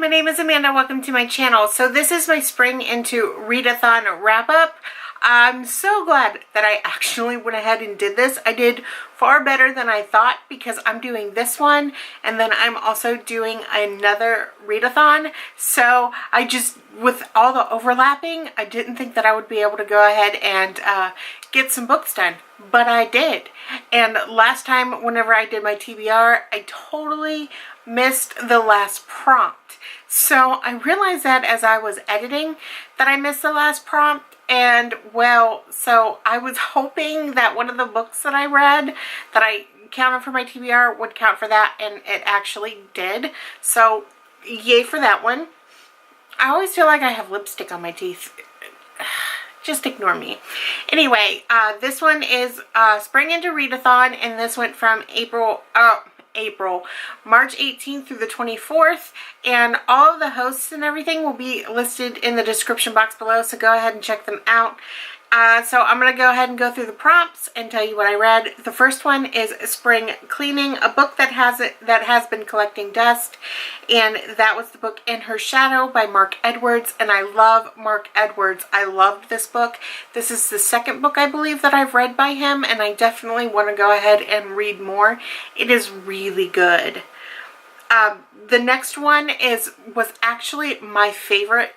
my name is Amanda. Welcome to my channel. So this is my spring into Read-A-Thon wrap up. I'm so glad that I actually went ahead and did this. I did far better than I thought because I'm doing this one and then I'm also doing another Read-A-Thon. So I just, with all the overlapping, I didn't think that I would be able to go ahead and get some books done, but I did. And last time whenever I did my TBR, I totally missed the last prompt. So I realized that as I was editing that I missed the last prompt. And well, so I was hoping that one of the books that I read that I counted for my TBR would count for that, and it actually did. So yay for that one. I always feel like I have lipstick on my teeth. Just ignore me. Anyway, this one is Spring into Read-A-Thon, and this went from March 18th through the 24th, and all of the hosts and everything will be listed in the description box below, so go ahead and check them out. So I'm going to go ahead and go through the prompts and tell you what I read. The first one is Spring Cleaning, a book that has been collecting dust, and that was the book In Her Shadow by Mark Edwards, and I love Mark Edwards. I loved this book. This is the second book I believe that I've read by him, and I definitely want to go ahead and read more. It is really good. The next one was actually my favorite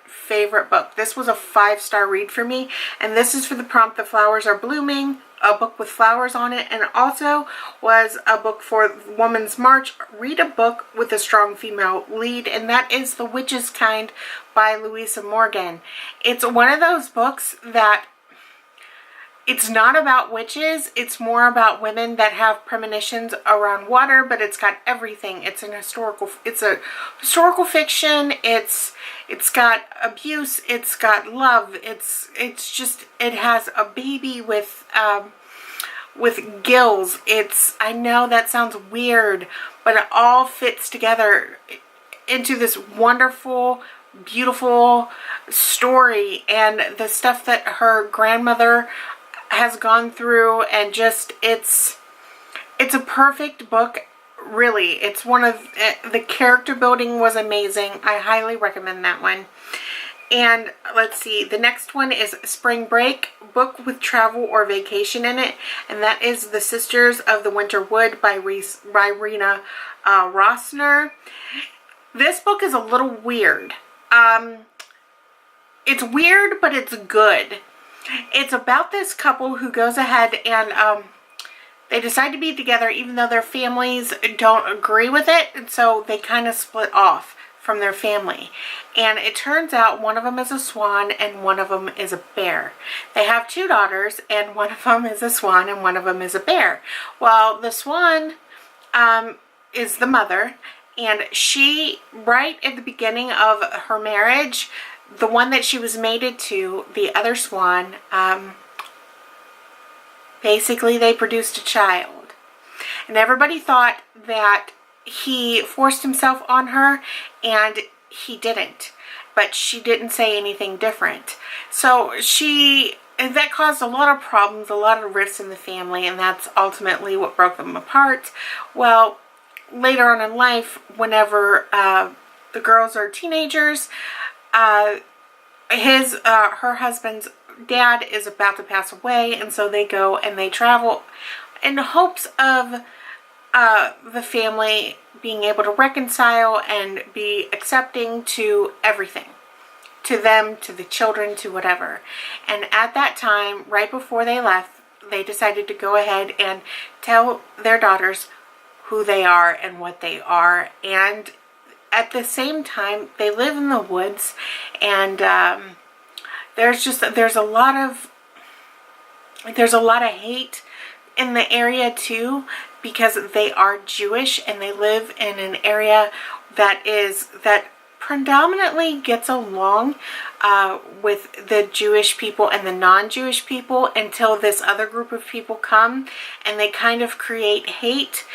book. This was a 5-star read for me, and this is for the prompt The Flowers Are Blooming, a book with flowers on it, and also was a book for Woman's March. Read a book with a strong female lead, and that is The Witch's Kind by Louisa Morgan. It's one of those books that it's not about witches, it's more about women that have premonitions around water, but it's got everything. It's a historical fiction, it's got abuse, it's got love, it has a baby with gills. I know that sounds weird, but it all fits together into this wonderful, beautiful story, and the stuff that her grandmother has gone through, and just it's a perfect book, really. It's one of the character building was amazing. I highly recommend that one. And let's see, the next one is Spring Break, book with travel or vacation in it, and that is The Sisters of the Winter Wood by Rena Rossner. This book is a little weird. It's weird, but it's good. It's about this couple who goes ahead and they decide to be together even though their families don't agree with it, and so they kind of split off from their family. And it turns out one of them is a swan and one of them is a bear. They have 2 daughters, and one of them is a swan and one of them is a bear. Well, the swan is the mother, and she, right at the beginning of her marriage, the one that she was mated to, the other swan, basically they produced a child. And everybody thought that he forced himself on her, and he didn't. But she didn't say anything different. So that caused a lot of problems, a lot of rifts in the family, and that's ultimately what broke them apart. Well, later on in life, whenever the girls are teenagers, her husband's dad is about to pass away, and so they go and they travel in hopes of the family being able to reconcile and be accepting to everything, to them, to the children, to whatever. And at that time, right before they left, they decided to go ahead and tell their daughters who they are and what they are. And at the same time, they live in the woods, and there's a lot of hate in the area too, because they are Jewish and they live in an area that predominantly gets along with the Jewish people and the non-Jewish people until this other group of people come and they kind of create hate.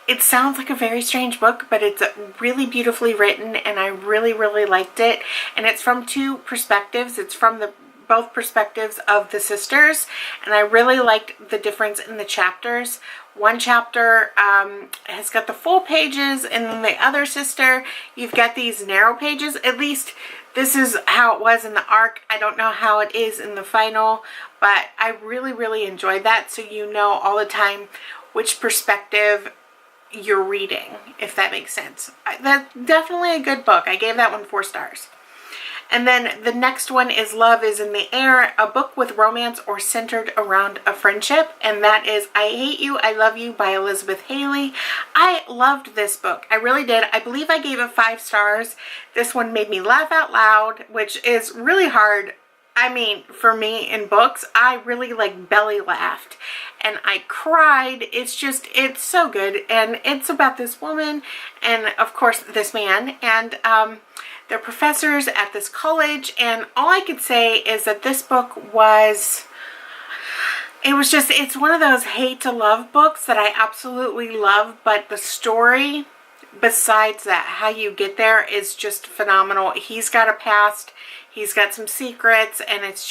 It sounds like a very strange book, but it's really beautifully written, and I really, really liked it. And it's from 2 perspectives. It's from the both perspectives of the sisters, and I really liked the difference in the chapters. One chapter has got the full pages, and then the other sister, you've got these narrow pages. At least this is how it was in the ARC. I don't know how it is in the final, but I really, really enjoyed that, so you know all the time which perspective you're reading, if that makes sense. That's definitely a good book. I gave that one 4 stars. And then the next one is Love is in the Air, a book with romance or centered around a friendship. And that is I Hate You, I Love You by Elizabeth Haley. I loved this book. I really did. I believe I gave it 5 stars. This one made me laugh out loud, which is really hard. I mean, for me in books, I really like belly laughed and I cried. It's so good. And it's about this woman and of course this man, and they're professors at this college, and all I could say is that this book was, it's one of those hate to love books that I absolutely love, but the story, besides that, how you get there is just phenomenal. He's got a past, he's got some secrets, and it's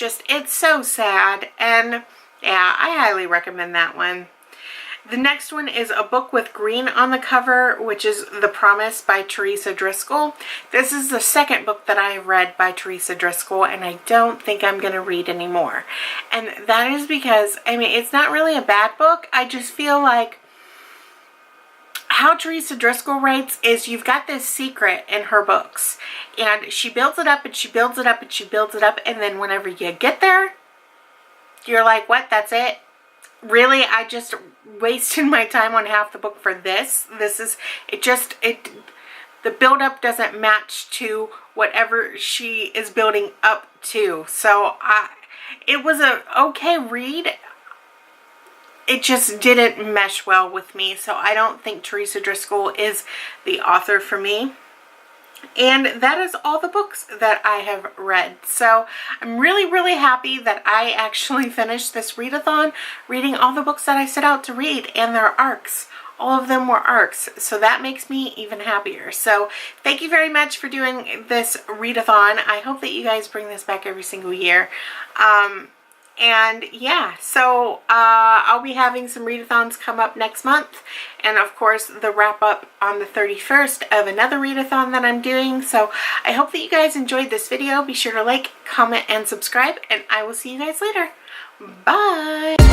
so sad, and yeah, I highly recommend that one. The next one is a book with green on the cover, which is The Promise by Teresa Driscoll. This is the second book that I have read by Teresa Driscoll, and I don't think I'm going to read anymore. And that is because, I mean, it's not really a bad book. I just feel like how Teresa Driscoll writes is you've got this secret in her books, and she builds it up, and she builds it up, and she builds it up, and then whenever you get there, you're like, what? That's it? Really? I just wasted my time on half the book for this. The build-up doesn't match to whatever she is building up to. So it was a okay read. It just didn't mesh well with me. So I don't think Teresa Driscoll is the author for me. And that is all the books that I have read. So I'm really, really happy that I actually finished this read-a-thon, reading all the books that I set out to read, and their arcs. All of them were arcs, so that makes me even happier. So thank you very much for doing this read-a-thon. I hope that you guys bring this back every single year. And yeah, so I'll be having some read-a-thons come up next month. And of course, the wrap up on the 31st of another read-a-thon that I'm doing. So I hope that you guys enjoyed this video. Be sure to like, comment, and subscribe. And I will see you guys later. Bye!